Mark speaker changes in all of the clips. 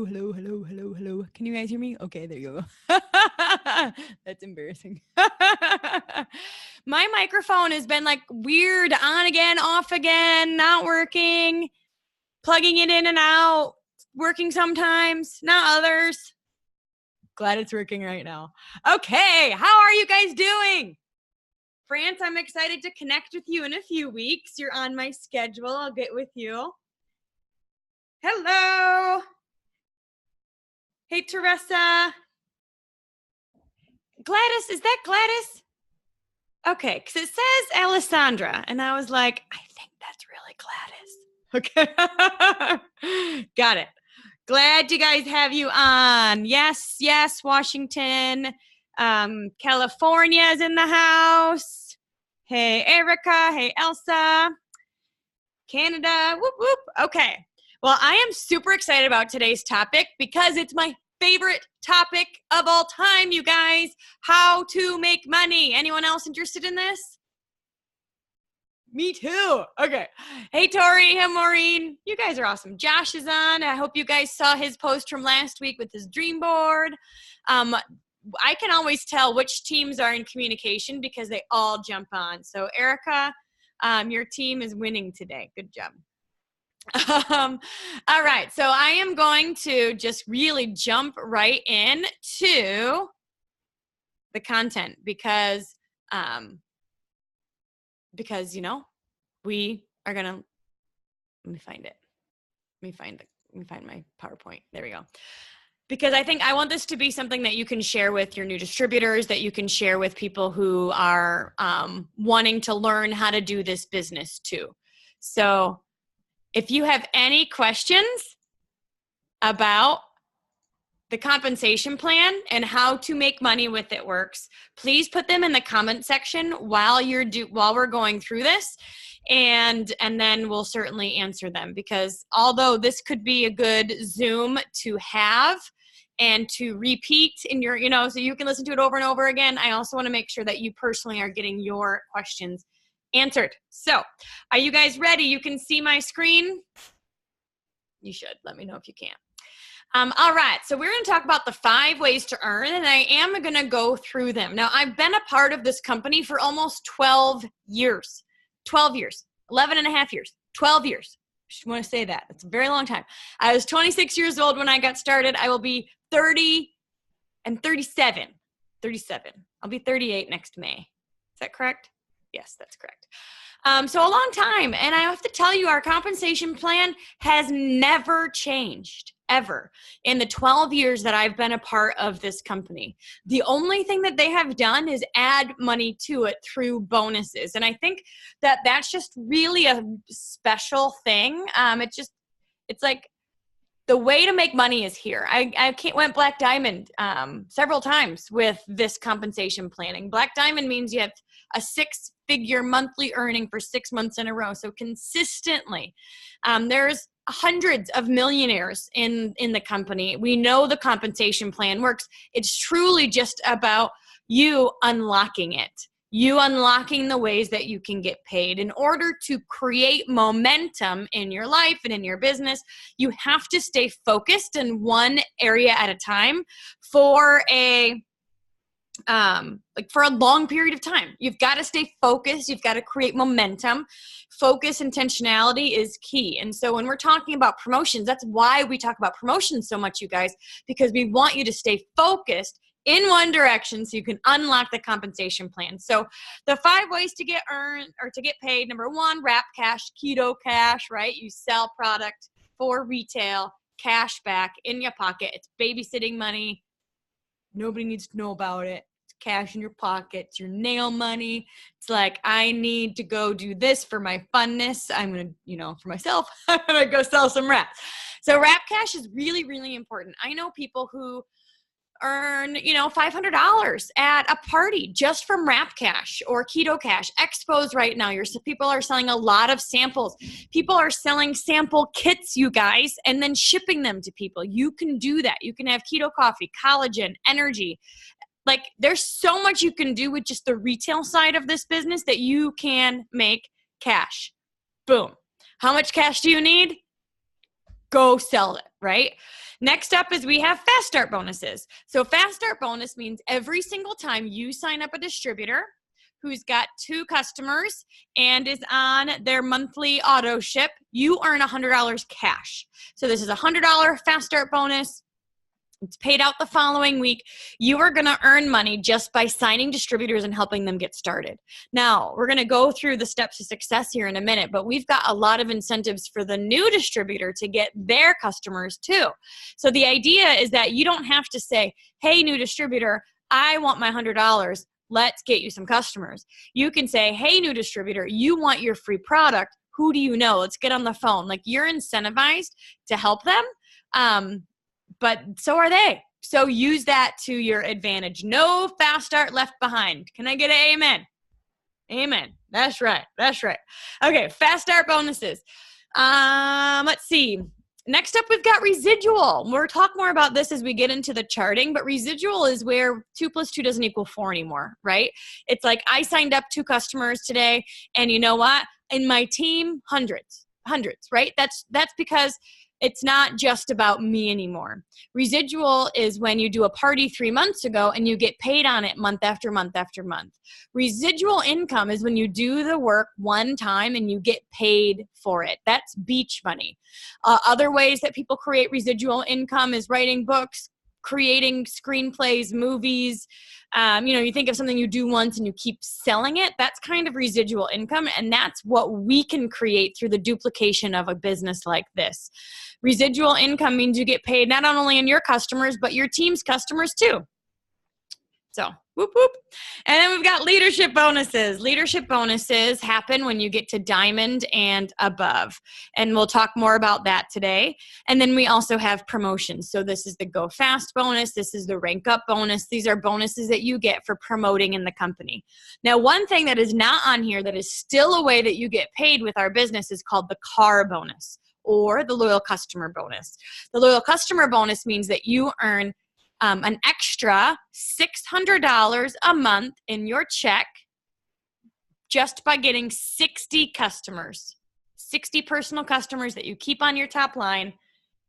Speaker 1: Hello, hello, hello, hello. Can you guys hear me? Okay, there you go. That's embarrassing. My microphone has been like weird, on again, off again, not working, plugging it in and out, working sometimes, not others. Glad it's working right now. Okay, how are you guys doing? France, I'm excited to connect with you in a few weeks. You're on my schedule. I'll get with you. Hello. Hey, Teresa. Gladys, is that Gladys? Okay, because it says Alessandra, and I was like, I think that's really Gladys. Okay. Got it. Glad you guys have you on. Yes, yes, Washington. California's in the house. Hey, Erica. Hey, Elsa. Canada. Whoop, whoop. Okay. Well, I am super excited about today's topic because it's my favorite topic of all time, you guys. How to make money. Anyone else interested in this? Me too. Okay. Hey, Tori. Hey, Maureen. You guys are awesome. Josh is on. I hope you guys saw his post from last week with his dream board. I can always tell which teams are in communication because they all jump on. So, Erica, your team is winning today. Good job. All right. So I am going to just really jump right into the content because, you know, we are going to, let me find it. Let me find my PowerPoint. There we go. Because I think I want this to be something that you can share with your new distributors, that you can share with people who are wanting to learn how to do this business too. So if you have any questions about the compensation plan and how to make money with It Works, please put them in the comment section while we're going through this, and then we'll certainly answer them. Because although this could be a good Zoom to have and to repeat in your, so you can listen to it over and over again, I also want to make sure that you personally are getting your questions answered. So, are you guys ready? You can see my screen? You should. Let me know if you can't. All right. So we're going to talk about the 5 ways to earn, and I am going to go through them. Now, I've been a part of this company for almost 12 years. 12 years. 11 and a half years. 12 years. Just want to say that. It's a very long time. I was 26 years old when I got started. I will be 30 and 37. 37. I'll be 38 next May. Is that correct? Yes, that's correct. So a long time. And I have to tell you, our compensation plan has never changed, ever, in the 12 years that I've been a part of this company. The only thing that they have done is add money to it through bonuses. And I think that that's just really a special thing. It's like, the way to make money is here. I went Black Diamond several times with this compensation planning. Black Diamond means you have a 6-figure monthly earning for 6 months in a row. So consistently, there's hundreds of millionaires in the company. We know the compensation plan works. It's truly just about you unlocking it. You unlocking the ways that you can get paid. In order to create momentum in your life and in your business, you have to stay focused in one area at a time for a long period of time. You've got to stay focused. You've got to create momentum. Focus, intentionality is key. And so when we're talking about promotions, that's why we talk about promotions so much, you guys, because we want you to stay focused in one direction so you can unlock the compensation plan. So the 5 ways to get paid. Number 1, wrap cash, keto cash, right? You sell product for retail, cash back in your pocket. It's babysitting money. Nobody needs to know about it. It's cash in your pocket. It's your nail money. It's like, I need to go do this for my funness. I'm going to, for myself, I'm going to go sell some wraps. So wrap cash is really, really important. I know people who earn, $500 at a party just from wrap cash or keto cash. Expos right now, people are selling a lot of samples. People are selling sample kits, you guys, and then shipping them to people. You can do that. You can have keto coffee, collagen, energy. Like, there's so much you can do with just the retail side of this business that you can make cash. Boom. How much cash do you need? Go sell it, right? Next up is we have fast start bonuses. So fast start bonus means every single time you sign up a distributor who's got 2 customers and is on their monthly auto ship, you earn $100 cash. So this is a $100 fast start bonus. It's paid out the following week. You are going to earn money just by signing distributors and helping them get started. Now, we're going to go through the steps to success here in a minute, but we've got a lot of incentives for the new distributor to get their customers too. So the idea is that you don't have to say, hey, new distributor, I want my $100. Let's get you some customers. You can say, hey, new distributor, you want your free product. Who do you know? Let's get on the phone. Like, you're incentivized to help them. But so are they. So use that to your advantage. No fast start left behind. Can I get an amen? Amen. That's right. That's right. Okay, fast start bonuses. Let's see. Next up, we've got residual. We'll talk more about this as we get into the charting, but residual is where 2 + 2 doesn't equal 4 anymore, right? It's like I signed up 2 customers today, and you know what? In my team, hundreds, right? That's because it's not just about me anymore. Residual is when you do a party 3 months ago and you get paid on it month after month after month. Residual income is when you do the work one time and you get paid for it. That's beach money. Other ways that people create residual income is writing books, creating screenplays, movies. You think of something you do once and you keep selling it. That's kind of residual income. And that's what we can create through the duplication of a business like this. Residual income means you get paid not only on your customers, but your team's customers too. So, whoop, whoop. And then we've got leadership bonuses. Leadership bonuses happen when you get to diamond and above. And we'll talk more about that today. And then we also have promotions. So this is the Go Fast bonus. This is the Rank Up bonus. These are bonuses that you get for promoting in the company. Now, one thing that is not on here that is still a way that you get paid with our business is called the car bonus or the loyal customer bonus. The loyal customer bonus means that you earn an extra $600 a month in your check just by getting 60 customers, 60 personal customers that you keep on your top line,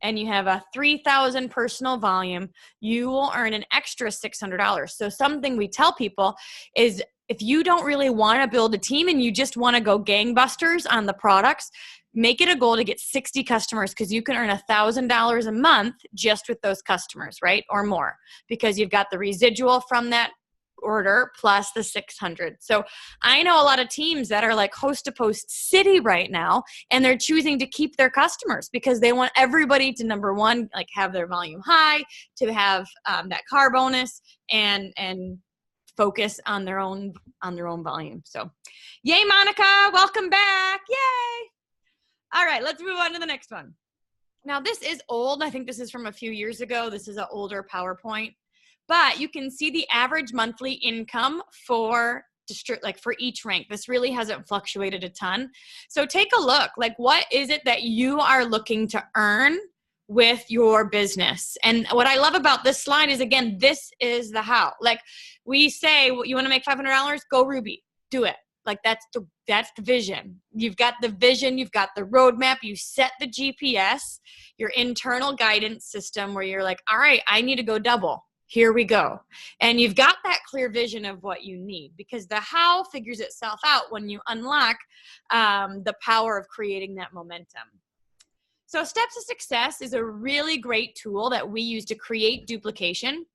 Speaker 1: and you have a 3,000 personal volume, you will earn an extra $600. So something we tell people is if you don't really want to build a team and you just want to go gangbusters on the products, make it a goal to get 60 customers because you can earn $1,000 a month just with those customers, right? Or more, because you've got the residual from that order plus the 600. So I know a lot of teams that are like host to post city right now, and they're choosing to keep their customers because they want everybody to, number one, like have their volume high, to have that car bonus and focus on their own volume. So yay, Monica, welcome back. Yay. All right, let's move on to the next one. Now, this is old. I think this is from a few years ago. This is an older PowerPoint. But you can see the average monthly income for each rank. This really hasn't fluctuated a ton. So take a look. Like, what is it that you are looking to earn with your business? And what I love about this slide is, again, this is the how. Like we say, well, you want to make $500? Go Ruby. Do it. Like that's the vision. You've got the vision, you've got the roadmap, you set the GPS, your internal guidance system where you're like, all right, I need to go double. Here we go. And you've got that clear vision of what you need, because the how figures itself out when you unlock the power of creating that momentum. So Steps to Success is a really great tool that we use to create duplication.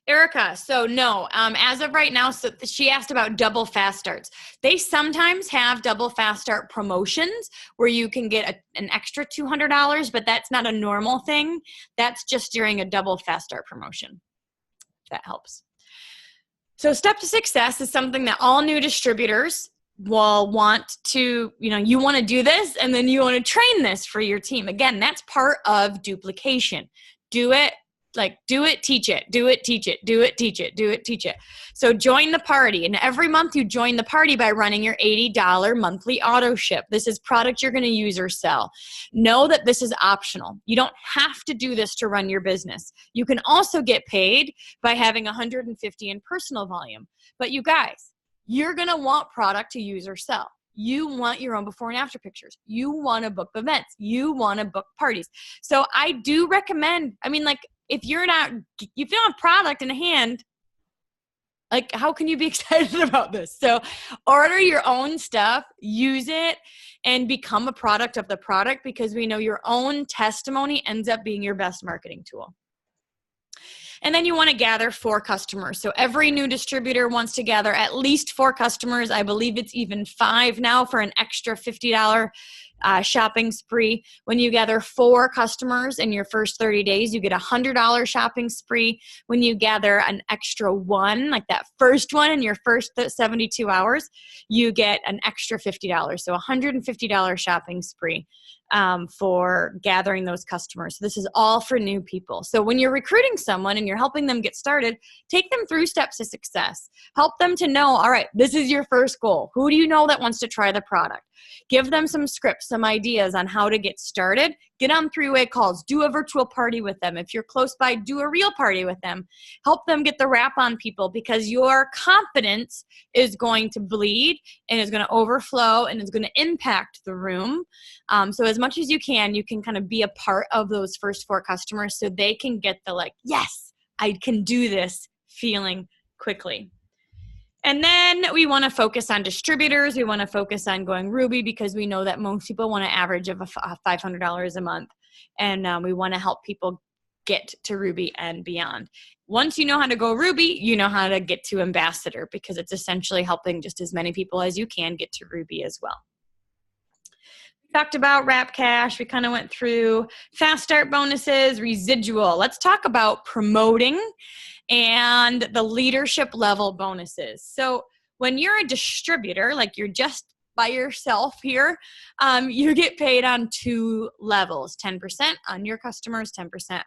Speaker 1: Erica, so no, as of right now, so she asked about double fast starts. They sometimes have double fast start promotions where you can get an extra $200, but that's not a normal thing. That's just during a double fast start promotion, if that helps. So Step to Success is something that all new distributors will want to, you want to do this and then you want to train this for your team. Again, that's part of duplication. Do it. Like, do it, teach it, do it, teach it, do it, teach it, do it, teach it. So join the party. And every month you join the party by running your $80 monthly auto ship. This is product you're going to use or sell. Know that this is optional. You don't have to do this to run your business. You can also get paid by having 150 in personal volume. But you guys, you're going to want product to use or sell. You want your own before and after pictures. You want to book events. You want to book parties. So I do recommend, I mean, like, if you don't have product in hand, like, how can you be excited about this? So order your own stuff, use it, and become a product of the product, because we know your own testimony ends up being your best marketing tool. And then you want to gather 4 customers. So every new distributor wants to gather at least 4 customers. I believe it's even 5 now for an extra $50 shopping spree. When you gather 4 customers in your first 30 days, you get a $100 shopping spree. When you gather an extra 1, like that first one in your first 72 hours, you get an extra $50. So $150 shopping spree for gathering those customers. So this is all for new people. So when you're recruiting someone and you're helping them get started, take them through steps to success. Help them to know, all right, this is your first goal. Who do you know that wants to try the product? Give them some scripts, some ideas on how to get started. Get on 3-way calls. Do a virtual party with them. If you're close by, do a real party with them. Help them get the wrap on people, because your confidence is going to bleed and is going to overflow and is going to impact the room. So as much as you can kind of be a part of those first 4 customers so they can get the, like, yes, I can do this feeling quickly. And then we want to focus on distributors. We want to focus on going Ruby, because we know that most people want an average of $500 a month. And we want to help people get to Ruby and beyond. Once you know how to go Ruby, you know how to get to ambassador, because it's essentially helping just as many people as you can get to Ruby as well. We talked about Wrap Cash. We kind of went through fast start bonuses, residual. Let's talk about promoting and the leadership level bonuses. So when you're a distributor, like you're just by yourself here, you get paid on 2 levels, 10% on your customers, 10%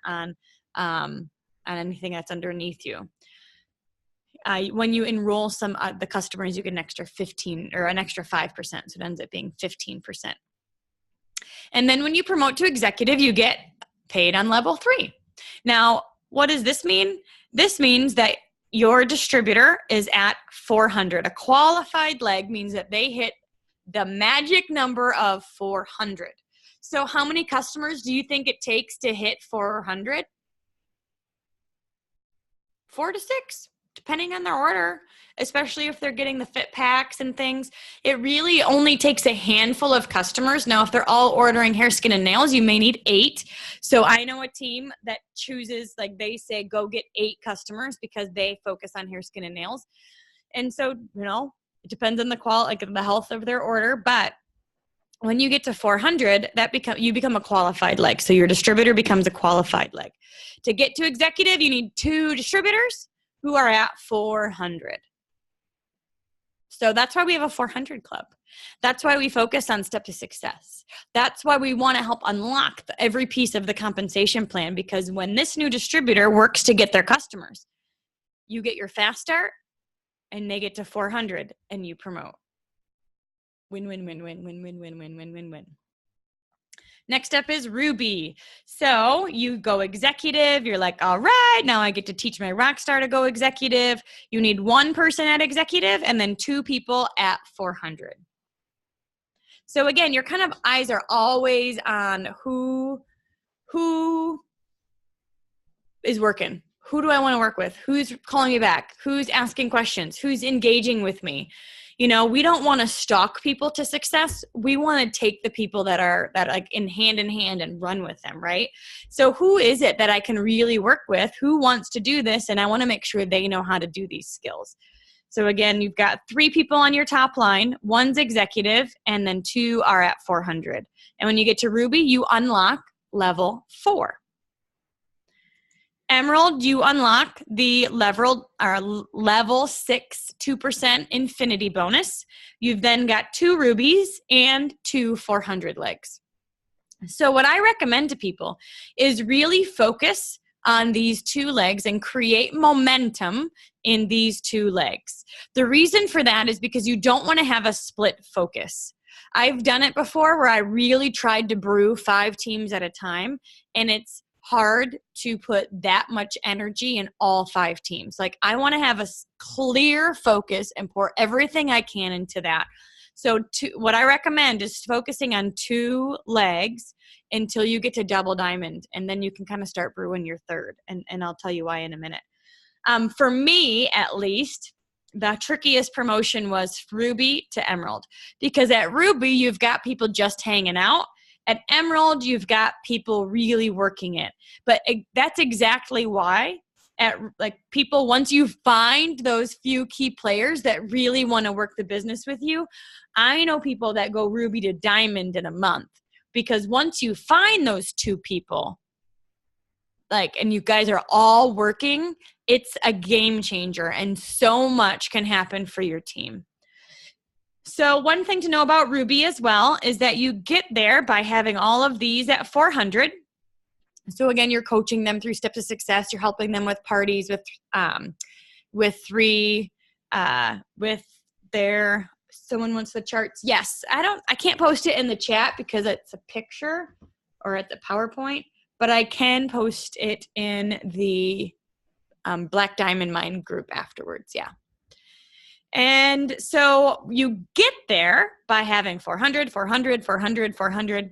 Speaker 1: on anything that's underneath you. When you enroll some the customers, you get an extra 15 or an extra 5%. So it ends up being 15%. And then when you promote to executive, you get paid on level 3. Now, what does this mean? This means that your distributor is at 400. A qualified leg means that they hit the magic number of 400. So how many customers do you think it takes to hit 400? 4 to 6, depending on their order, especially if they're getting the fit packs and things. It really only takes a handful of customers. Now, if they're all ordering hair, skin, and nails, you may need 8. So I know a team that chooses, like they say, go get 8 customers because they focus on hair, skin, and nails. And so, it depends on the quality, like the health of their order. But when you get to 400, you become a qualified leg. So your distributor becomes a qualified leg. To get to executive, you need 2 distributors who are at 400. So that's why we have a 400 club. That's why we focus on step to success. That's why we want to help unlock every piece of the compensation plan, because when this new distributor works to get their customers, you get your fast start and they get to 400 and you promote. Win, win, win, win, win, win, win, win, win, win, win. Next up is Ruby. So you go executive. You're like, all right, now I get to teach my rock star to go executive. You need 1 person at executive and then 2 people at 400. So again, your kind of eyes are always on who is working. Who do I want to work with? Who's calling me back? Who's asking questions? Who's engaging with me? We don't want to stalk people to success. We want to take the people that are like in hand and run with them, right? So who is it that I can really work with? Who wants to do this? And I want to make sure they know how to do these skills. So again, you've got 3 people on your top line, 1's executive, and then 2 are at 400. And when you get to Ruby, you unlock level 4. Emerald, you unlock the level 6 2% infinity bonus. You've then got 2 rubies and 2 400 legs. So what I recommend to people is really focus on these 2 legs and create momentum in these 2 legs. The reason for that is because you don't want to have a split focus. I've done it before where I really tried to brew 5 teams at a time, and it's hard to put that much energy in all 5 teams. Like, I want to have a clear focus and pour everything I can into that. So what I recommend is focusing on 2 legs until you get to double diamond, and then you can kind of start brewing your third, and I'll tell you why in a minute. For me, at least, the trickiest promotion was Ruby to Emerald, because at Ruby, you've got people just hanging out. At Emerald, you've got people really working it. But that's exactly why people, once you find those few key players that really want to work the business with you, I know people that go Ruby to Diamond in a month, because once you find those 2 people, and you guys are all working, it's a game changer, and so much can happen for your team. So one thing to know about Ruby as well is that you get there by having all of these at 400. So again, you're coaching them through steps of success. You're helping them with parties with their, someone wants the charts. Yes, I can't post it in the chat because it's a picture or it's a PowerPoint, but I can post it in the Black Diamond Mind group afterwards. Yeah. And so you get there by having 400, 400, 400, 400,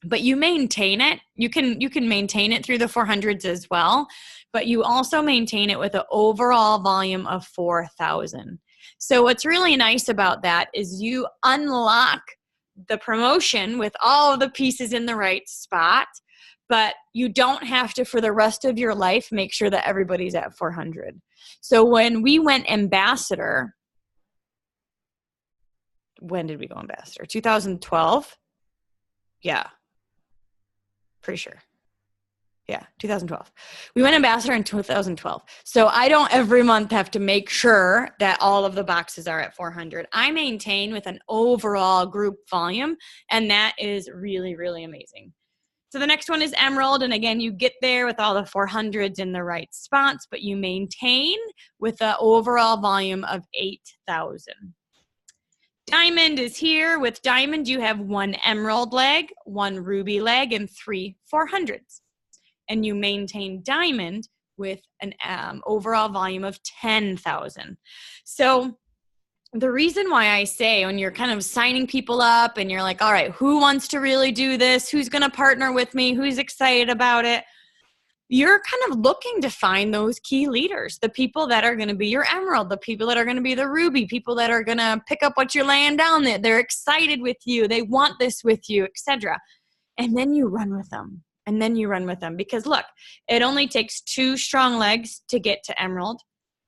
Speaker 1: but you maintain it. You can maintain it through the 400s as well, but you also maintain it with an overall volume of 4,000. So what's really nice about that is you unlock the promotion with all the pieces in the right spot, but you don't have to, for the rest of your life, make sure that everybody's at 400. So when we went ambassador, when did we go ambassador? 2012? Yeah. Pretty sure. Yeah, 2012. We went ambassador in 2012. So I don't every month have to make sure that all of the boxes are at 400. I maintain with an overall group volume, and that is really, really amazing. So the next one is Emerald, and again, you get there with all the 400s in the right spots, but you maintain with an overall volume of 8,000. Diamond is here. With Diamond, you have 1 Emerald leg, 1 Ruby leg, and 3 400s. And you maintain Diamond with an overall volume of 10,000. So the reason why I say when you're kind of signing people up and you're like, all right, who wants to really do this? Who's going to partner with me? Who's excited about it? You're kind of looking to find those key leaders, the people that are going to be your Emerald, the people that are going to be the Ruby, people that are going to pick up what you're laying down there. They're excited with you. They want this with you, etc. And then you run with them. And then you run with them. Because look, it only takes 2 strong legs to get to Emerald,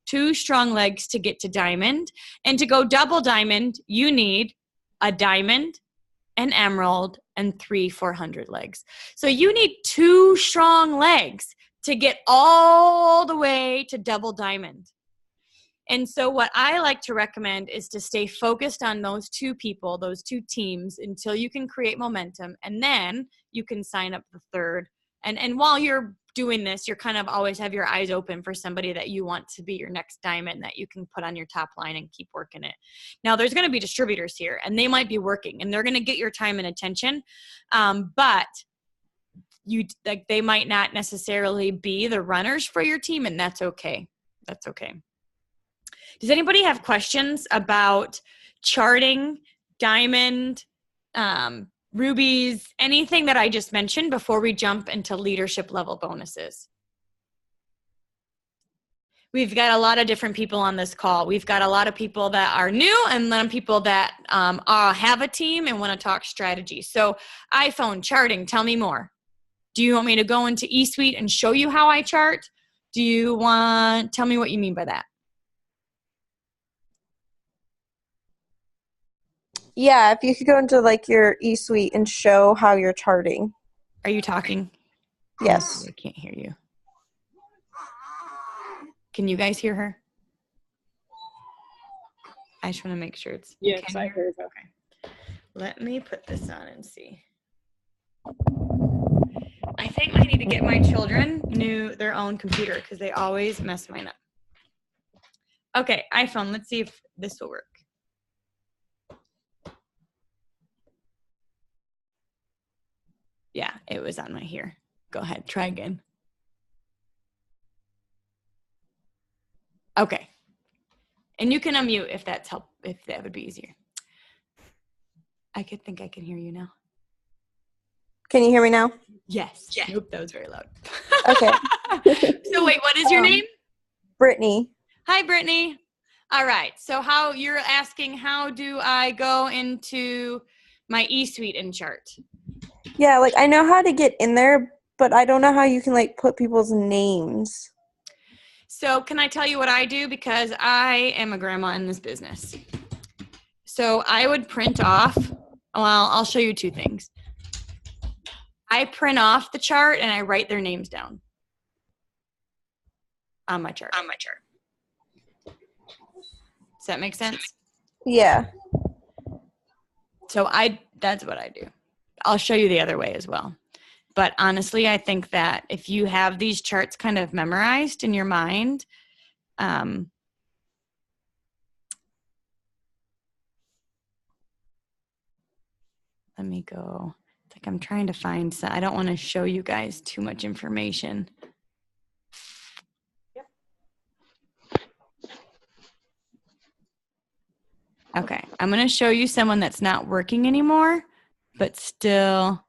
Speaker 1: 2 strong legs to get to Diamond. And to go double Diamond, you need a Diamond, an Emerald, and 3 400 legs. So you need 2 strong legs to get all the way to double Diamond. And so what I like to recommend is to stay focused on those 2 people, those 2 teams, until you can create momentum. And then you can sign up the third. And while you're doing this, you're kind of always have your eyes open for somebody that you want to be your next diamond that you can put on your top line and keep working it. Now, there's going to be distributors here, and they might be working, and they're going to get your time and attention. But they might not necessarily be the runners for your team, and that's okay. That's okay. Does anybody have questions about charting, diamond, rubies, anything that I just mentioned before we jump into leadership level bonuses? We've got a lot of different people on this call. We've got a lot of people that are new and then people that have a team and want to talk strategy. So iPhone charting, tell me more. Do you want me to go into eSuite and show you how I chart? Tell me what you mean by that.
Speaker 2: Yeah, if you could go into like your eSuite and show how you're charting.
Speaker 1: Are you talking?
Speaker 2: Yes.
Speaker 1: I can't hear you. Can you guys hear her? I just want to make sure it's...
Speaker 3: Yes, I heard.
Speaker 1: Okay. Let me put this on and see. I think I need to get my children their own computer because they always mess mine up. Okay, iPhone, let's see if this will work. Yeah, it was on my here. Go ahead, try again. Okay. And you can unmute if that would be easier. I could think I can hear you now.
Speaker 2: Can you hear me now?
Speaker 1: Yes. Nope, that was very loud.
Speaker 2: Okay.
Speaker 1: So wait, what is your name?
Speaker 2: Brittany.
Speaker 1: Hi, Brittany. All right. So how you're asking, how do I go into my eSuite and chart?
Speaker 2: Yeah, like I know how to get in there, but I don't know how you can like put people's names.
Speaker 1: So can I tell you what I do? Because I am a grandma in this business. So I would print off, well, I'll show you two things. I print off the chart and I write their names down on my chart. Does that make sense?
Speaker 2: Yeah.
Speaker 1: So that's what I do. I'll show you the other way as well. But honestly, I think that if you have these charts kind of memorized in your mind, let me go. It's like I'm trying to find some. I don't want to show you guys too much information. Okay, I'm going to show you someone that's not working anymore, but still.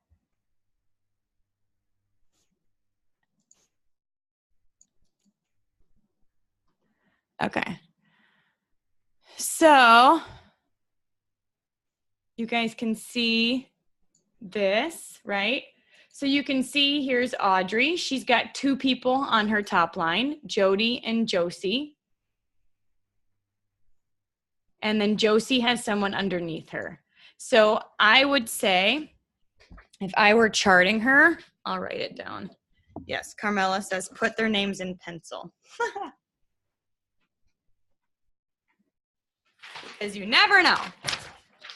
Speaker 1: Okay. So you guys can see this, right? So you can see here's Audrey. She's got two people on her top line, Jody and Josie. And then Josie has someone underneath her. So I would say if I were charting her, I'll write it down. Yes, Carmela says put their names in pencil. Because you never know.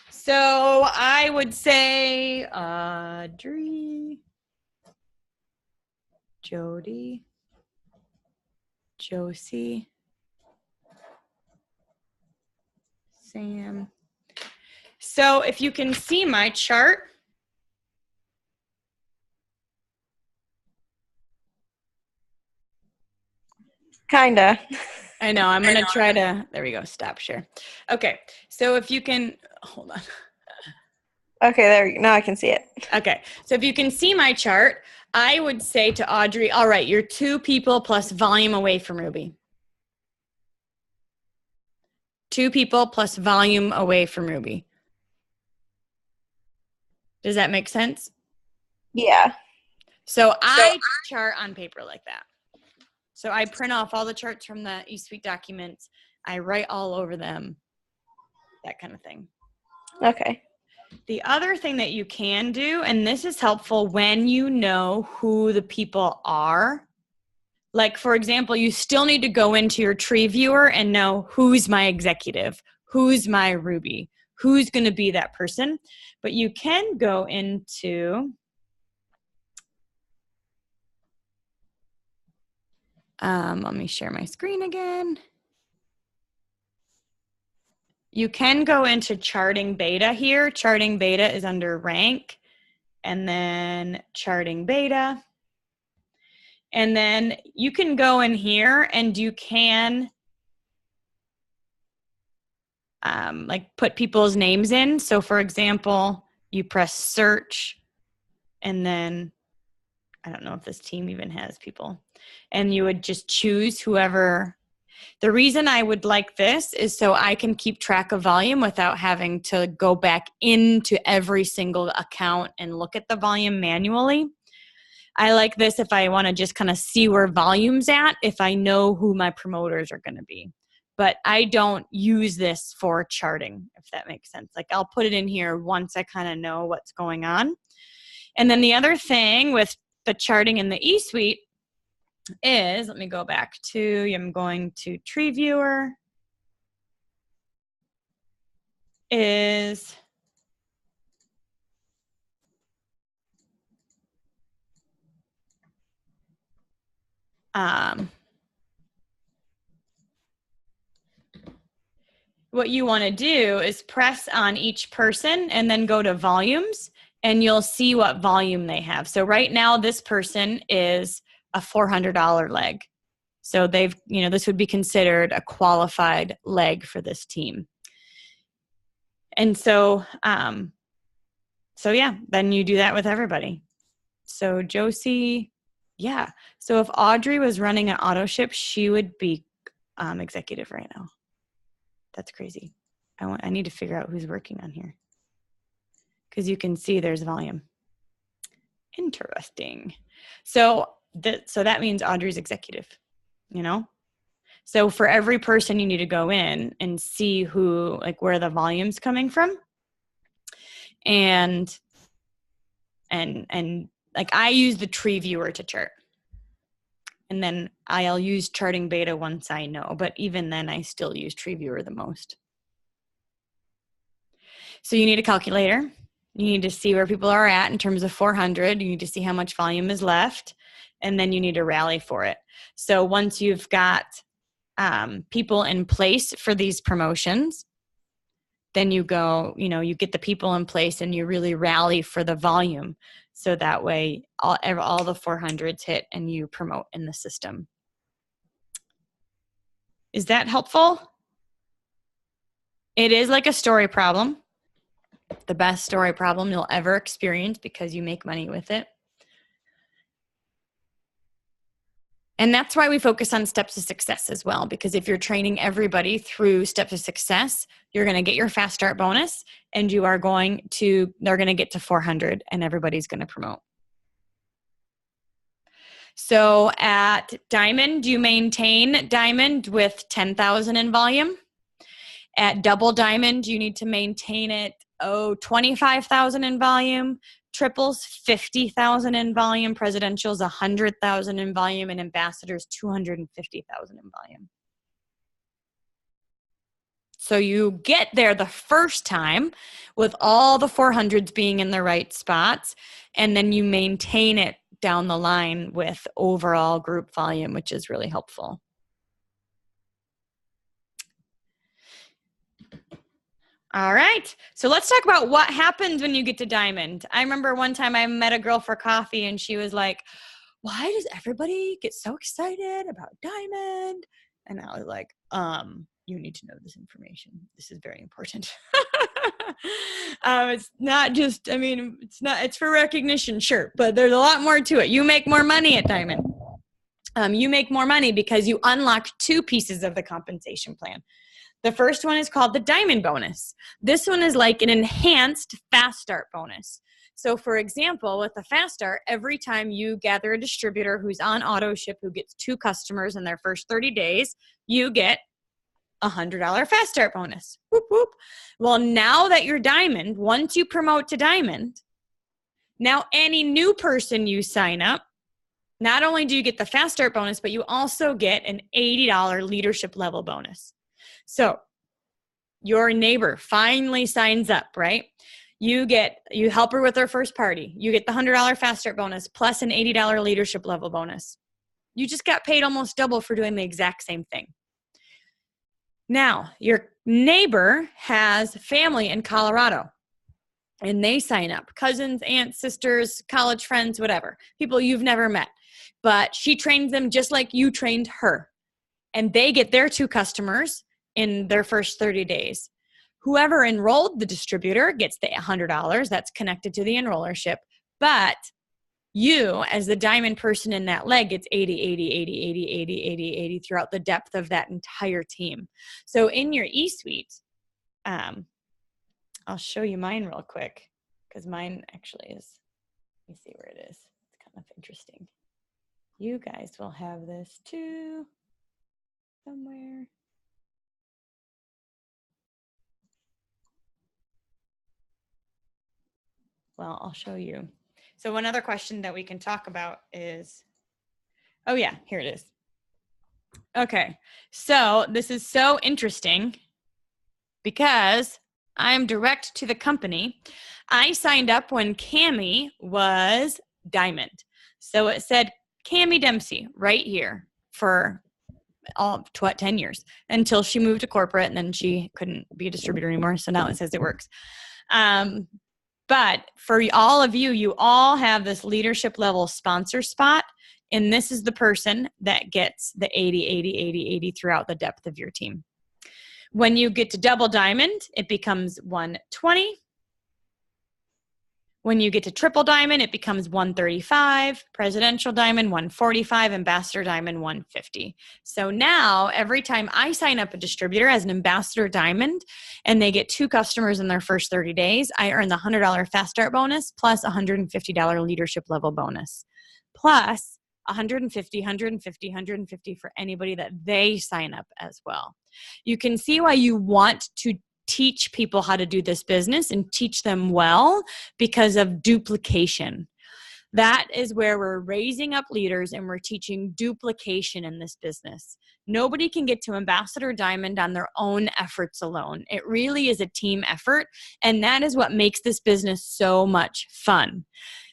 Speaker 1: So I would say Audrey, Jody, Josie, Sam. So if you can see my chart,
Speaker 2: Kinda.
Speaker 1: I know, I'm going to try to, there we go, stop share. Okay, so if you can, hold on.
Speaker 2: Okay, there we go. Now I can see it.
Speaker 1: Okay, so if you can see my chart, I would say to Audrey, all right, you're two people plus volume away from Ruby. Two people plus volume away from Ruby. Does that make sense?
Speaker 2: Yeah.
Speaker 1: So I chart on paper like that. So I print off all the charts from the eSuite documents. I write all over them, that kind of thing.
Speaker 2: Okay.
Speaker 1: The other thing that you can do, and this is helpful when you know who the people are. Like, for example, you still need to go into your tree viewer and know who's my executive, who's my Ruby, who's going to be that person. But you can go into let me share my screen again. You can go into charting beta here. Charting beta is under rank, and then charting beta. And then you can go in here and you can like put people's names in. So for example, you press search and then I don't know if this team even has people, and you would just choose whoever. The reason I would like this is so I can keep track of volume without having to go back into every single account and look at the volume manually. I like this if I want to just kind of see where volume's at, if I know who my promoters are going to be. But I don't use this for charting, if that makes sense. Like I'll put it in here once I kind of know what's going on. And then the other thing with the charting in the eSuite is, let me go back to, I'm going to tree viewer, is what you want to do is press on each person and then go to volumes and you'll see what volume they have. So right now this person is a $400 leg. So they've, this would be considered a qualified leg for this team. And so So yeah, then you do that with everybody. So Josie, yeah. So if Audrey was running an auto ship, she would be executive right now. That's crazy. I need to figure out who's working on here, because you can see there's volume. Interesting. So that means Audrey's executive, you know? So for every person, you need to go in and see who, like, where the volume's coming from. And like, I use the tree viewer to chart. And then I'll use charting beta once I know, but even then I still use tree viewer the most. So you need a calculator. You need to see where people are at in terms of 400. You need to see how much volume is left, and then you need to rally for it. So once you've got people in place for these promotions, then you go, you get the people in place and you really rally for the volume. So that way all the 400s hit and you promote in the system. Is that helpful? It is like a story problem. The best story problem you'll ever experience, because you make money with it. And that's why we focus on steps to success as well, because if you're training everybody through steps to success, you're going to get your fast start bonus, and they're going to get to 400 and everybody's going to promote. So at Diamond, you maintain Diamond with 10,000 in volume. At Double Diamond, you need to maintain it 25,000 in volume. Triples, 50,000 in volume. Presidentials, 100,000 in volume. And ambassadors, 250,000 in volume. So you get there the first time with all the 400s being in the right spots, and then you maintain it down the line with overall group volume, which is really helpful. All right. So let's talk about what happens when you get to Diamond. I remember one time I met a girl for coffee and she was like, why does everybody get so excited about Diamond? And I was like, you need to know this information. This is very important. It's not just, it's for recognition, sure, but there's a lot more to it. You make more money at Diamond. You make more money because you unlock two pieces of the compensation plan. The first one is called the Diamond bonus. This one is like an enhanced fast start bonus. So for example, with the fast start, every time you gather a distributor who's on auto ship who gets 2 customers in their first 30 days, you get a $100 fast start bonus. Whoop, whoop. Well, now that you're Diamond, once you promote to Diamond, now any new person you sign up, not only do you get the fast start bonus, but you also get an $80 leadership level bonus. So your neighbor finally signs up, right? You help her with her first party. You get the $100 fast start bonus plus an $80 leadership level bonus. You just got paid almost double for doing the exact same thing. Now, your neighbor has family in Colorado, and they sign up. Cousins, aunts, sisters, college friends, whatever. People you've never met. But she trains them just like you trained her. And they get their 2 customers in their first 30 days. Whoever enrolled the distributor gets the $100 that's connected to the enrollership. But you, as the Diamond person in that leg, gets 80, 80, 80, 80, 80, 80, 80 throughout the depth of that entire team. So in your e-suite, I'll show you mine real quick, because mine actually is, let me see where it is. It's kind of interesting. You guys will have this too somewhere. Well, I'll show you. So one other question that we can talk about is, oh yeah, here it is. Okay, so this is so interesting because I'm direct to the company. I signed up when Cammie was Diamond. So it said Cammie Dempsey right here for all 10 years until she moved to corporate, and then she couldn't be a distributor anymore. So now it says it works. But for all of you, you all have this leadership level sponsor spot, and this is the person that gets the 80, 80, 80, 80 throughout the depth of your team. When you get to Double Diamond, it becomes 120. When you get to triple diamond, it becomes 135, presidential diamond 145, ambassador diamond 150. So now every time I sign up a distributor as an ambassador diamond and they get 2 customers in their first 30 days, I earn the $100 fast start bonus plus $150 leadership level bonus, plus 150 for anybody that they sign up as well. You can see why you want to teach people how to do this business and teach them well, because of duplication. That is where we're raising up leaders and we're teaching duplication in this business. Nobody can get to ambassador diamond on their own efforts alone. It really is a team effort, and that is what makes this business so much fun,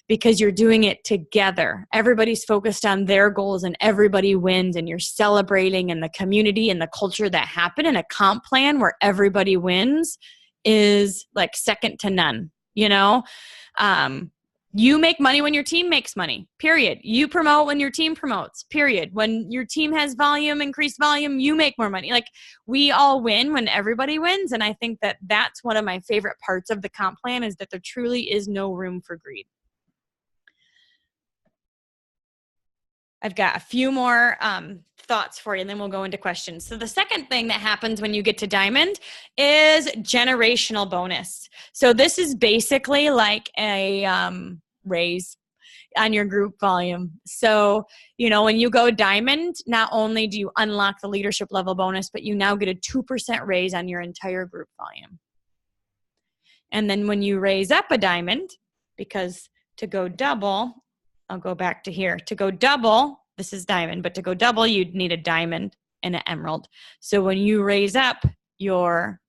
Speaker 1: because you're doing it together. Everybody's focused on their goals and everybody wins, and you're celebrating, and the community and the culture that happen in a comp plan where everybody wins is like second to none. You know, you make money when your team makes money, period. You promote when your team promotes, period. When your team has volume, increased volume, you make more money. Like, we all win when everybody wins. And I think that that's one of my favorite parts of the comp plan, is that there truly is no room for greed. I've got a few more thoughts for you, and then we'll go into questions. So the second thing that happens when you get to diamond is generational bonus. So this is basically like a raise on your group volume. So, you know, when you go diamond, not only do you unlock the leadership level bonus, but you now get a 2% raise on your entire group volume. And then when you raise up a diamond, because to go double, I'll go back to here. To go double, this is diamond, but to go double, you'd need a diamond and an emerald. So when you raise up your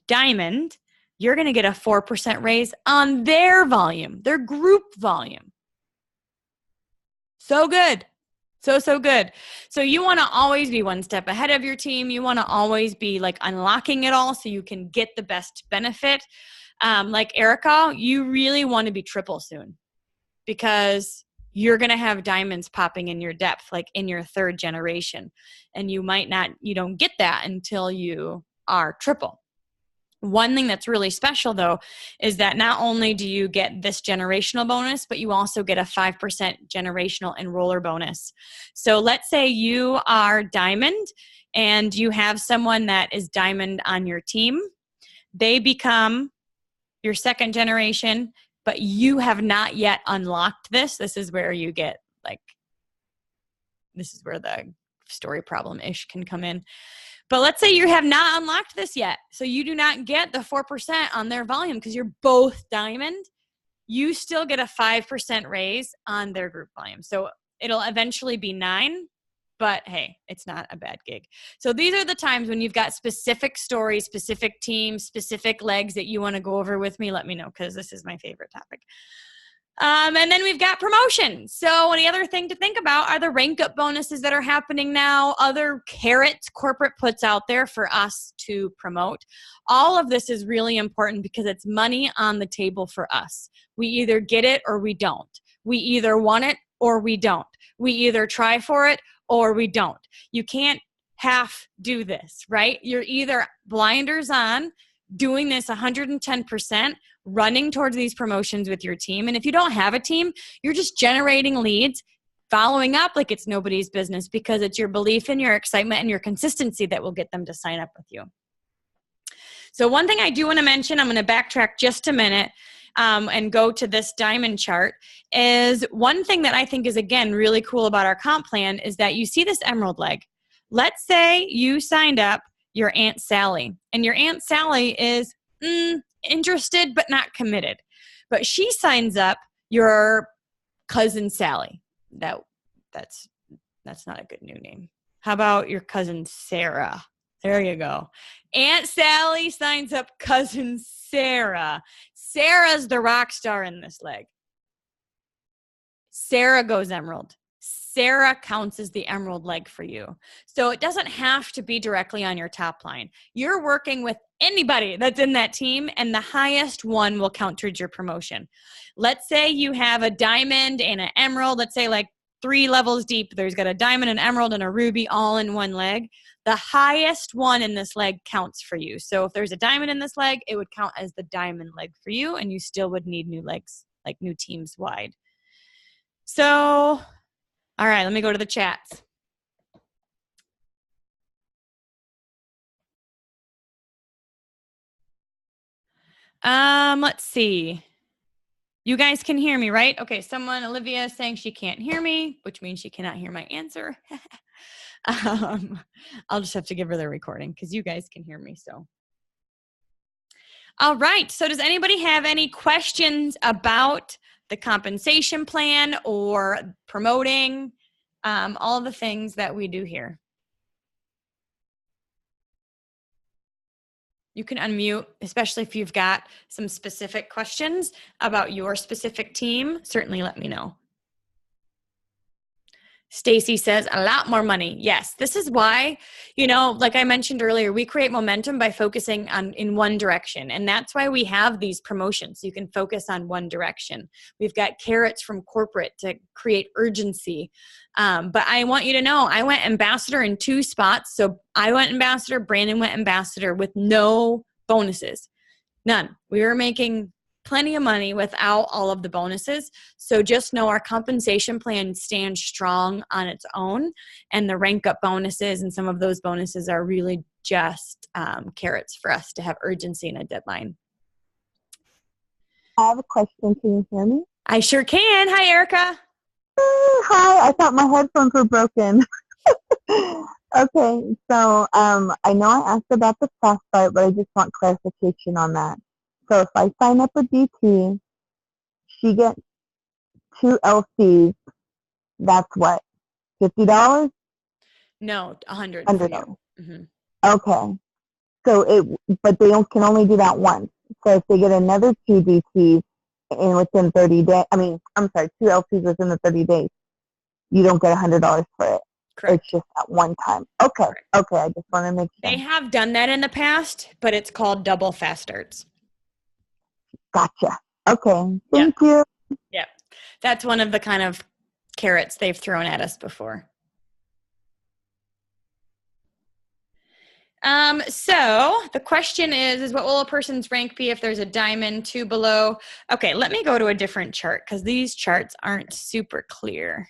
Speaker 1: diamond, you're going to get a 4% raise on their volume, their group volume. So good. So good. So you want to always be one step ahead of your team. You want to always be like unlocking it all so you can get the best benefit. Like Erica, you really want to be triple soon, because you're going to have diamonds popping in your depth, like in your 3rd generation. And you don't get that until you are triple. One thing that's really special, though, is that not only do you get this generational bonus, but you also get a 5% generational enroller bonus. So let's say you are diamond and you have someone that is diamond on your team. They become your 2nd generation, but you have not yet unlocked this. This is where you get this is where the story problem-ish can come in. But let's say you have not unlocked this yet. So you do not get the 4% on their volume because you're both diamond. You still get a 5% raise on their group volume. So it'll eventually be 9. But hey, it's not a bad gig. So these are the times when you've got specific stories, specific teams, specific legs that you want to go over with me. Let me know, because this is my favorite topic. And then we've got promotion. So the other thing to think about are the rank up bonuses that are happening now, other carrots corporate puts out there for us to promote. All of this is really important because it's money on the table for us. We either get it or we don't. We either want it or we don't. We either try for it or we don't. You can't half do this, right? You're either blinders on, doing this 110%, running towards these promotions with your team. And if you don't have a team, you're just generating leads, following up like it's nobody's business, because it's your belief and your excitement and your consistency that will get them to sign up with you. So one thing I do want to mention, I'm going to backtrack just a minute and go to this diamond chart, is one thing that I think is, again, really cool about our comp plan is that you see this emerald leg. Let's say you signed up your Aunt Sally, and your Aunt Sally is interested but not committed. But she signs up your cousin Sally. That's not a good new name. How about your cousin Sarah? There you go. Aunt Sally signs up cousin Sarah. Sarah's the rock star in this leg. Sarah goes emerald. Sarah counts as the emerald leg for you. So it doesn't have to be directly on your top line. You're working with anybody that's in that team, and the highest one will count towards your promotion. Let's say you have a diamond and an emerald. Let's say like 3 levels deep. There's got a diamond, an emerald, and a ruby all in one leg. The highest one in this leg counts for you. So if there's a diamond in this leg, it would count as the diamond leg for you, and you still would need new legs like new teams wide. So, all right, let me go to the chats. Let's see. You guys can hear me, right? Okay, Olivia is saying she can't hear me, which means she cannot hear my answer. I'll just have to give her the recording because you guys can hear me, so. All right, so does anybody have any questions about the compensation plan or promoting, all the things that we do here? You can unmute, especially if you've got some specific questions about your specific team. Certainly let me know. Stacy says a lot more money. Yes, this is why, like I mentioned earlier, we create momentum by focusing in one direction. And that's why we have these promotions. You can focus on one direction. We've got carrots from corporate to create urgency. But I want you to know, I went ambassador in 2 spots. So I went ambassador, Brandon went ambassador with no bonuses. None. We were making plenty of money without all of the bonuses. So just know our compensation plan stands strong on its own, and the rank up bonuses and some of those bonuses are really just carrots for us to have urgency and a deadline.
Speaker 3: I have a question. Can you hear me?
Speaker 1: I sure can. Hi, Erica.
Speaker 3: Hi. I thought my headphones were broken. Okay. So I know I asked about the fast start, but I just want clarification on that. So if I sign up with DT, she gets 2 LCs. That's what? $50?
Speaker 1: No, $100.
Speaker 3: $100.
Speaker 1: Mm-hmm.
Speaker 3: Okay. So but they can only do that once. So if they get another 2 DTs within 30 days, 2 LCs within the 30 days, you don't get $100 for it.
Speaker 1: Correct.
Speaker 3: It's just at one time. Okay. Correct. Okay. I just want to make sure.
Speaker 1: They have done that in the past, but it's called double fast starts.
Speaker 3: Gotcha. Okay. Thank you.
Speaker 1: Yep. That's one of the kind of carrots they've thrown at us before. So the question is what will a person's rank be if there's a diamond 2 below? Okay, let me go to a different chart because these charts aren't super clear.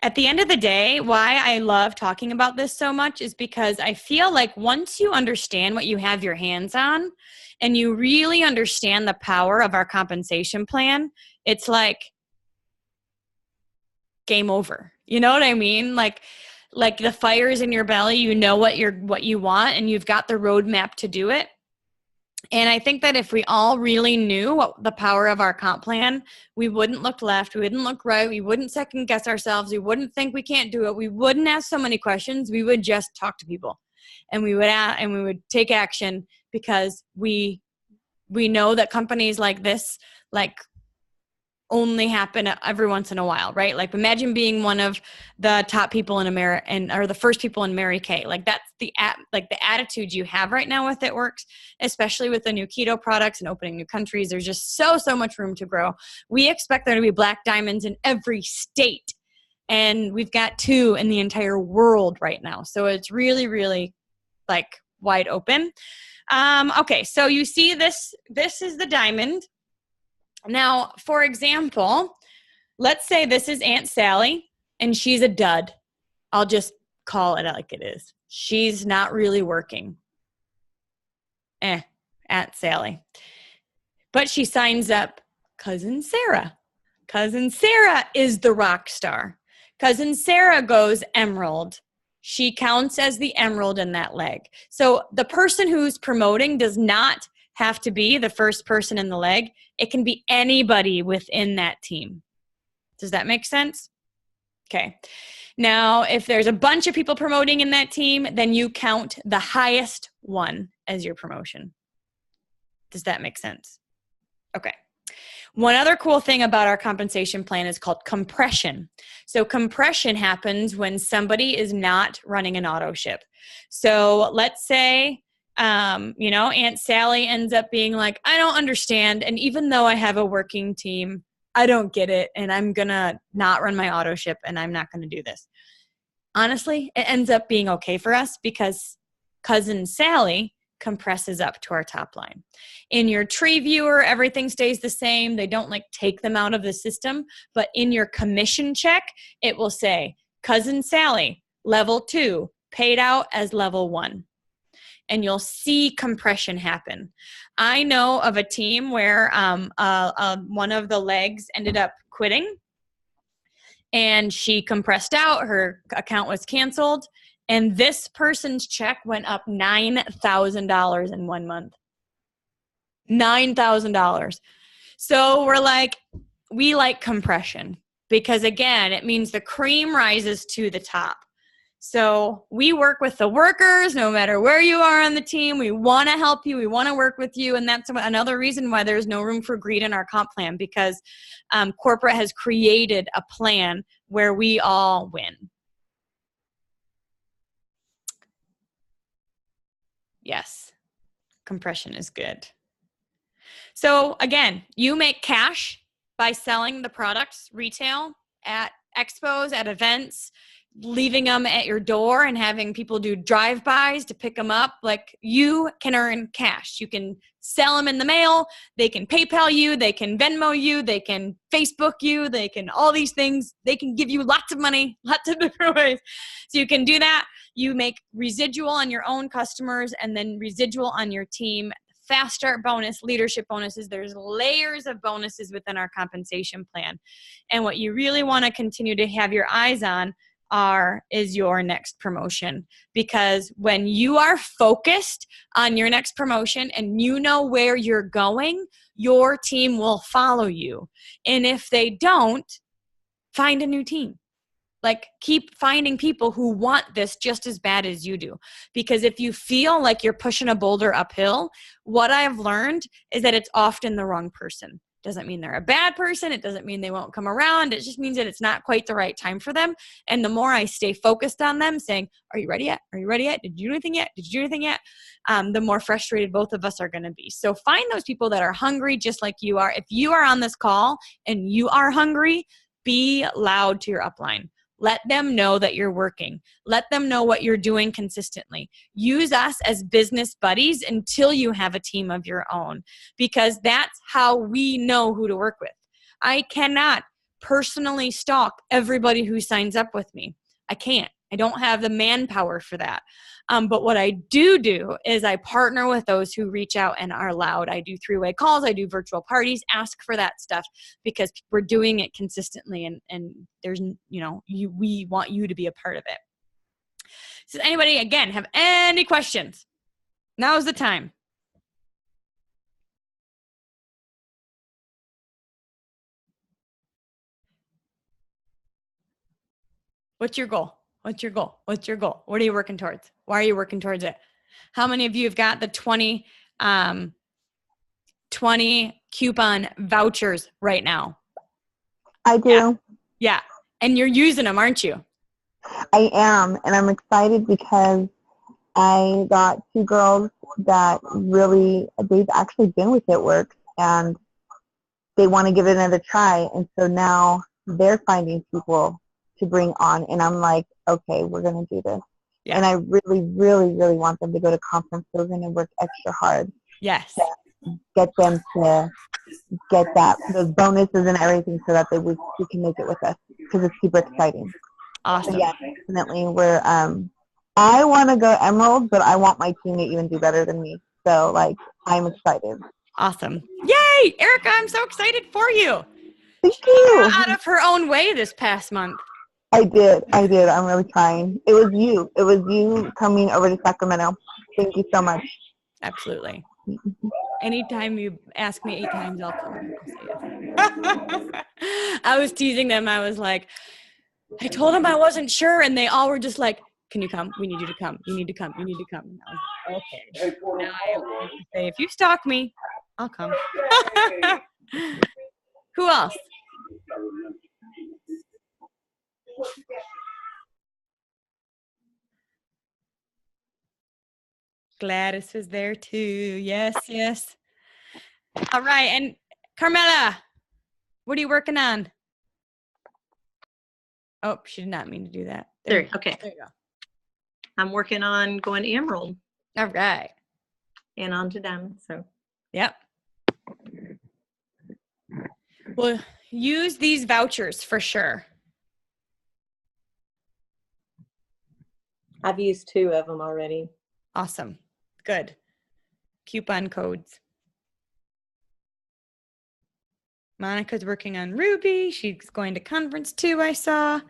Speaker 1: At the end of the day, why I love talking about this so much is because I feel like once you understand what you have your hands on and you really understand the power of our compensation plan, it's like game over. You know what I mean? Like the fire's in your belly, you know what you want and you've got the roadmap to do it. And I think that if we all really knew what the power of our comp plan, we wouldn't look left, we wouldn't look right, we wouldn't second guess ourselves, we wouldn't think we can't do it, we wouldn't ask so many questions, we would just talk to people. And we would take action because we know that companies like this, like only happen every once in a while, right? Like imagine being one of the top people in America or the first people in Mary Kay. Like that's the attitude you have right now with It Works, especially with the new keto products and opening new countries. There's just so much room to grow. We expect there to be black diamonds in every state. And we've got 2 in the entire world right now. So it's really, really like wide open. Okay. So you see this is the diamond. Now, for example, let's say this is Aunt Sally and she's a dud. I'll just call it like it is. She's not really working. Aunt Sally. But she signs up Cousin Sarah. Cousin Sarah is the rock star. Cousin Sarah goes emerald. She counts as the emerald in that leg. So the person who's promoting does not have to be the first person in the leg. It can be anybody within that team. Does that make sense? Okay. Now, if there's a bunch of people promoting in that team, then you count the highest one as your promotion. Does that make sense? Okay. One other cool thing about our compensation plan is called compression. So compression happens when somebody is not running an auto ship. So let's say Aunt Sally ends up being like, I don't understand. And even though I have a working team, I don't get it. And I'm going to not run my auto ship and I'm not going to do this. Honestly, it ends up being okay for us because Cousin Sally compresses up to our top line. In your tree viewer, everything stays the same. They don't like take them out of the system, but in your commission check, it will say Cousin Sally, level 2, paid out as level 1. And you'll see compression happen. I know of a team where one of the legs ended up quitting, and she compressed out. Her account was canceled, and this person's check went up $9,000 in 1 month. $9,000. So we're like, we like compression because, again, it means the cream rises to the top. So we work with the workers no matter where you are on the team. We want to help you. We want to work with you. And that's another reason why there's no room for greed in our comp plan, because corporate has created a plan where we all win. Yes, compression is good. So again, you make cash by selling the products retail at expos, at events, leaving them at your door and having people do drive-bys to pick them up. Like, you can earn cash. You can sell them in the mail. They can PayPal you. They can Venmo you. They can Facebook you. They can all these things. They can give you lots of money, lots of different ways. So you can do that. You make residual on your own customers and then residual on your team. Fast start bonus, leadership bonuses. There's layers of bonuses within our compensation plan. And what you really want to continue to have your eyes on is your next promotion. Because when you are focused on your next promotion and you know where you're going, your team will follow you. And if they don't, find a new team. Like, keep finding people who want this just as bad as you do. Because if you feel like you're pushing a boulder uphill, what I've learned is that it's often the wrong person. Doesn't mean they're a bad person. It doesn't mean they won't come around. It just means that it's not quite the right time for them. And the more I stay focused on them saying, are you ready yet? Are you ready yet? Did you do anything yet? Did you do anything yet? The more frustrated both of us are going to be. So find those people that are hungry just like you are. If you are on this call and you are hungry, be loud to your upline. Let them know that you're working. Let them know what you're doing consistently. Use us as business buddies until you have a team of your own, because that's how we know who to work with. I cannot personally stalk everybody who signs up with me. I can't. I don't have the manpower for that. But what I do is I partner with those who reach out and are loud. I do 3-way calls. I do virtual parties. Ask for that stuff because we're doing it consistently, and there's, we want you to be a part of it. Does anybody, again, have any questions? Now's the time. What's your goal? What's your goal? What's your goal? What are you working towards? Why are you working towards it? How many of you have got the 20 coupon vouchers right now?
Speaker 3: I do.
Speaker 1: Yeah. And you're using them, aren't you?
Speaker 3: I am, and I'm excited because I got 2 girls that really, they've actually been with It Works, and they want to give it another try. And so now they're finding people to bring on, and I'm like, okay, we're going to do this. Yeah. And I really, really, really want them to go to conferences and work extra hard.
Speaker 1: Yes.
Speaker 3: To get them to get those bonuses and everything so that we can make it with us, because it's super exciting.
Speaker 1: Awesome.
Speaker 3: So yeah, definitely. I want to go Emerald, but I want my team to even do better than me. So, I'm excited.
Speaker 1: Awesome. Yay! Erica, I'm so excited for you.
Speaker 3: Thank you.
Speaker 1: Got out of her own way this past month.
Speaker 3: I did. I'm really trying. It was you coming over to Sacramento. Thank you so much.
Speaker 1: Absolutely. Anytime you ask me 8 times, I'll come. I'll say yes. I was teasing them. I was like, I told them I wasn't sure, and they all were just like, can you come? We need you to come. You need to come. You need to come. And I was like, okay. Now I have to say, if you stalk me, I'll come. Who else? Gladys was there too. Yes, yes. All right. And Carmela, what are you working on? Oh, she did not mean to do that.
Speaker 4: There, okay.
Speaker 1: There you go.
Speaker 4: I'm working on going Emerald.
Speaker 1: All right.
Speaker 4: and on to them. So
Speaker 1: Yep. Well, use these vouchers for sure.
Speaker 4: I've used 2 of them already.
Speaker 1: Awesome. Good. Coupon codes. Monica's working on Ruby. She's going to conference too, I saw.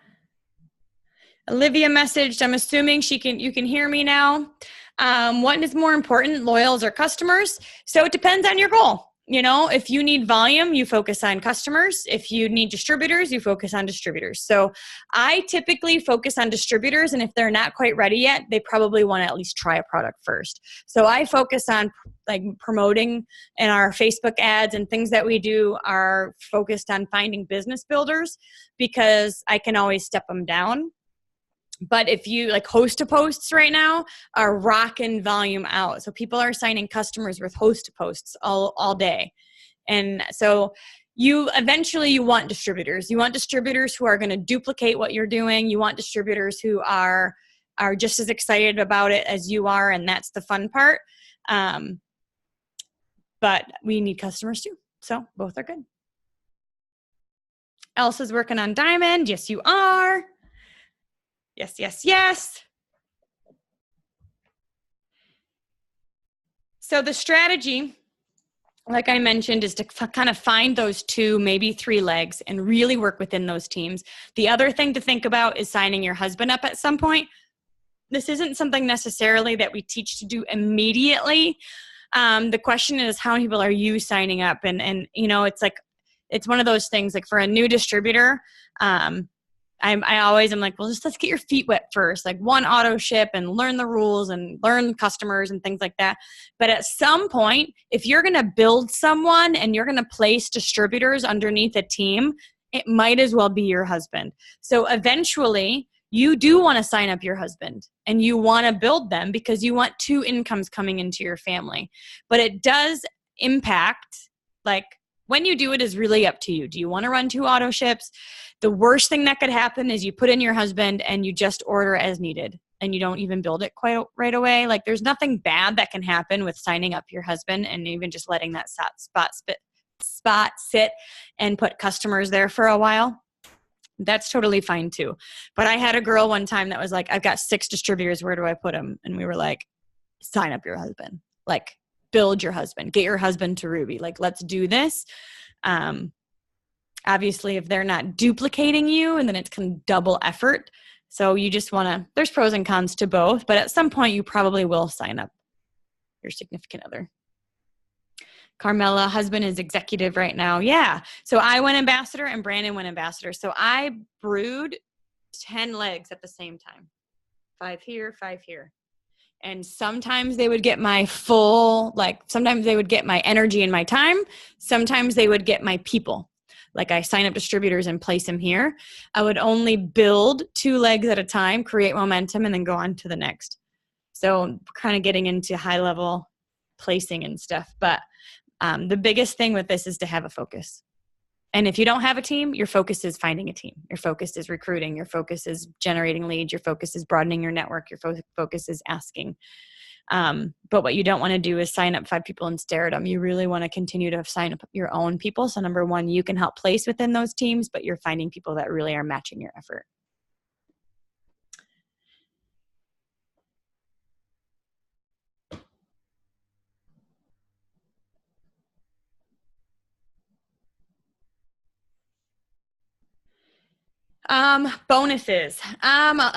Speaker 1: Olivia messaged, I'm assuming you can hear me now. What is more important, loyals or customers? So it depends on your goal. You know, if you need volume, you focus on customers. If you need distributors, you focus on distributors. So I typically focus on distributors, and if they're not quite ready yet, they probably want to at least try a product first. So I focus on like promoting, and our Facebook ads and things that we do are focused on finding business builders, because I can always step them down. But if you like, host to posts right now are rocking volume out. So people are signing customers with host to posts all day. And so you want distributors. You want distributors who are going to duplicate what you're doing. You want distributors who are just as excited about it as you are. And that's the fun part. But we need customers too. So both are good. Elsa's working on Diamond. Yes, you are. Yes, yes, yes. So the strategy, like I mentioned, is to kind of find those 2, maybe 3 legs and really work within those teams. The other thing to think about is signing your husband up at some point. This isn't something necessarily that we teach to do immediately. The question is, how many people are you signing up? And you know, it's one of those things, like for a new distributor, I always am like, well, let's get your feet wet first, like 1 auto ship and learn the rules and learn customers and things like that. But at some point, if you're going to build someone and you're going to place distributors underneath a team, it might as well be your husband. So eventually you do want to sign up your husband and you want to build them because you want 2 incomes coming into your family. But it does impact, like, when you do it is really up to you. Do you want to run 2 auto ships? The worst thing that could happen is you put in your husband and you just order as needed and you don't even build it quite right away. Like, there's nothing bad that can happen with signing up your husband and even just letting that spot sit and put customers there for a while. That's totally fine too. But I had a girl one time that was like, I've got 6 distributors. Where do I put them? And we were like, sign up your husband. Like, build your husband, get your husband to Ruby. Like, let's do this. Obviously, if they're not duplicating you, and then it's kind of double effort. So you just want to, there's pros and cons to both, but at some point you probably will sign up your significant other. Carmela, husband is executive right now. Yeah. So I went ambassador and Brandon went ambassador. So I brewed 10 legs at the same time. 5 here, 5 here. And sometimes they would get my full, like, sometimes they would get my energy and my time. Sometimes they would get my people. Like, I sign up distributors and place them here. I would only build 2 legs at a time, create momentum, and then go on to the next. So kind of getting into high level placing and stuff. But the biggest thing with this is to have a focus. And if you don't have a team, your focus is finding a team. Your focus is recruiting. Your focus is generating leads. Your focus is broadening your network. Your focus is asking. But what you don't want to do is sign up 5 people and stare at them. You really want to continue to sign up your own people. So number 1, you can help place within those teams, but you're finding people that really are matching your effort. Bonuses.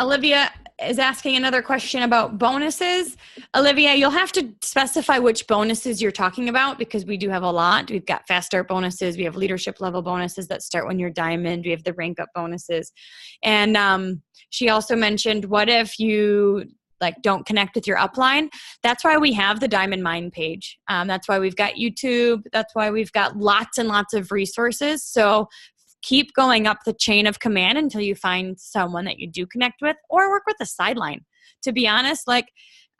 Speaker 1: Olivia is asking another question about bonuses. Olivia, you'll have to specify which bonuses you're talking about, because we do have a lot. We've got fast start bonuses. We have leadership level bonuses that start when you're diamond. We have the rank up bonuses. And she also mentioned, what if you don't connect with your upline? That's why we have the Diamond Mind page. That's why we've got YouTube. That's why we've got lots and lots of resources. So keep going up the chain of command until you find someone that you do connect with, or work with a sideline. To be honest,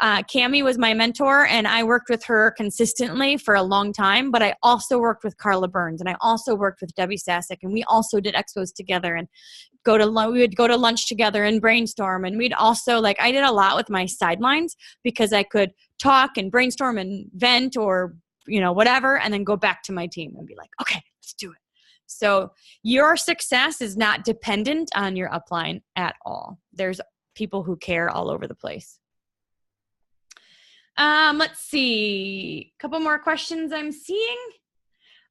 Speaker 1: Cammie was my mentor, and I worked with her consistently for a long time, but I also worked with Carla Burns, and I also worked with Debbie Sasek, and we also did expos together, and we would go to lunch together and brainstorm, and we'd also, like, I did a lot with my sidelines because I could talk and brainstorm and vent or, whatever, and then go back to my team and be like, okay, let's do it. So your success is not dependent on your upline at all. There's people who care all over the place. Let's see. A couple more questions I'm seeing.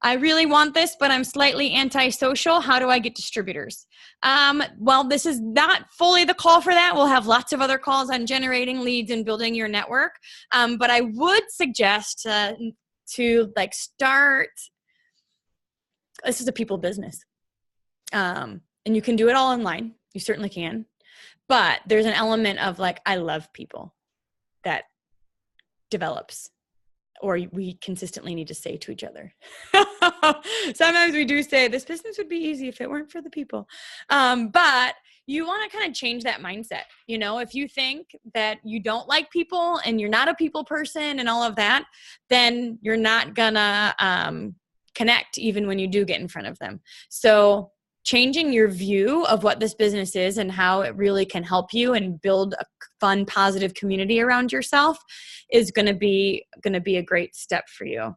Speaker 1: I really want this, but I'm slightly antisocial. How do I get distributors? Well, this is not fully the call for that. We'll have lots of other calls on generating leads and building your network. But I would suggest to start. This is a people business. And you can do it all online. You certainly can. But there's an element of I love people that develops, or we consistently need to say to each other. Sometimes we do say this business would be easy if it weren't for the people. But you want to kind of change that mindset. If you think that you don't like people and you're not a people person and all of that, then you're not gonna connect even when you do get in front of them. So changing your view of what this business is and how it really can help you and build a fun, positive community around yourself is going to be a great step for you.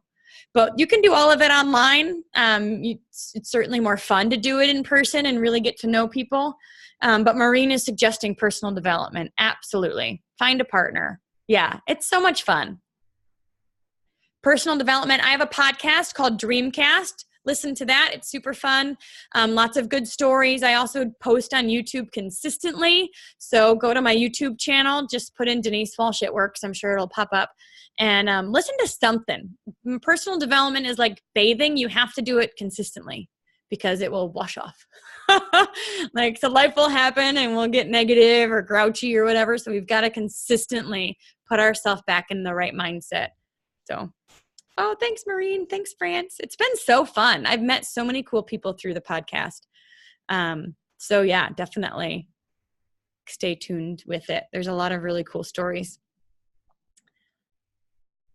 Speaker 1: But you can do all of it online. It's certainly more fun to do it in person and really get to know people. But Maureen is suggesting personal development. Absolutely. Find a partner. Yeah, it's so much fun. Personal development. I have a podcast called Dreamcast. Listen to that. It's super fun. Lots of good stories. I also post on YouTube consistently. So go to my YouTube channel. Just put in Denise Walsh at Works. I'm sure it'll pop up. And listen to something. Personal development is like bathing. You have to do it consistently because it will wash off. So life will happen and we'll get negative or grouchy or whatever. So we've got to consistently put ourselves back in the right mindset. So. Oh, thanks, Maureen. Thanks, France. It's been so fun. I've met so many cool people through the podcast. So yeah, definitely stay tuned with it. There's a lot of really cool stories.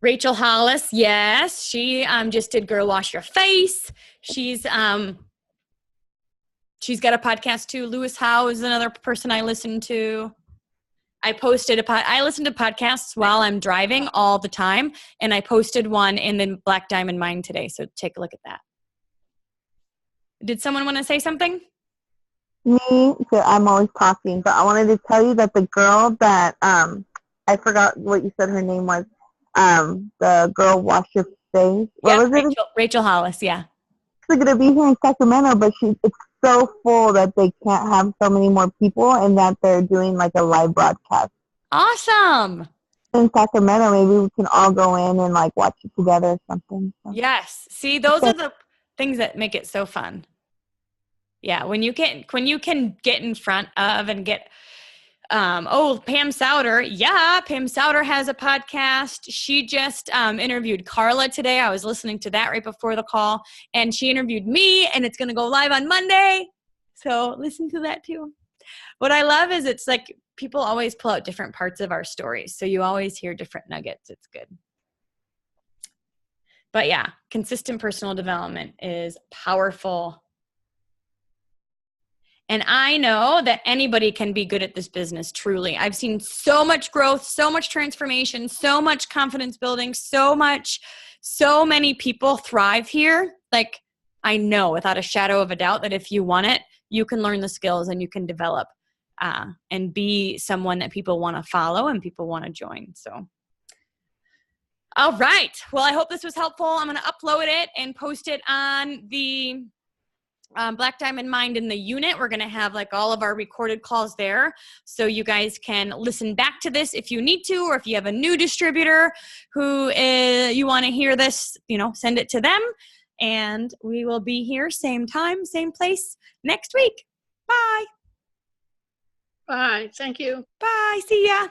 Speaker 1: Rachel Hollis, yes, she just did Girl Wash Your Face. She's got a podcast too. Lewis Howe is another person I listen to. I listen to podcasts while I'm driving all the time, and I posted one in the Black Diamond Mine today, so take a look at that. Did someone want to say something?
Speaker 3: Me, so I'm always talking, but I wanted to tell you that the girl that, I forgot what you said her name was, the girl Wash Your Face. What was it?
Speaker 1: Rachel Hollis, yeah.
Speaker 3: She's going to be here in Sacramento, but it's so full that they can't have so many more people and that they're doing a live broadcast.
Speaker 1: Awesome.
Speaker 3: In Sacramento, maybe we can all go in and watch it together or something. So.
Speaker 1: Yes. See, those are the things that make it so fun. Yeah. When you can get in front of and get, Pam Souter. Yeah. Pam Souter has a podcast. She just interviewed Carla today. I was listening to that right before the call, and she interviewed me, and it's going to go live on Monday. So listen to that too. What I love is it's people always pull out different parts of our stories. So you always hear different nuggets. It's good. But yeah, consistent personal development is powerful. And I know that anybody can be good at this business, truly. I've seen so much growth, so much transformation, so much confidence building, so many people thrive here. I know without a shadow of a doubt that if you want it, you can learn the skills and you can develop and be someone that people want to follow and people want to join. So, all right. Well, I hope this was helpful. I'm going to upload it and post it on the Black Diamond Mind in the unit. We're going to have all of our recorded calls there. So you guys can listen back to this if you need to, or if you have a new distributor who you want to hear this, send it to them. And we will be here same time, same place next week. Bye.
Speaker 5: Bye. Thank you.
Speaker 1: Bye. See ya.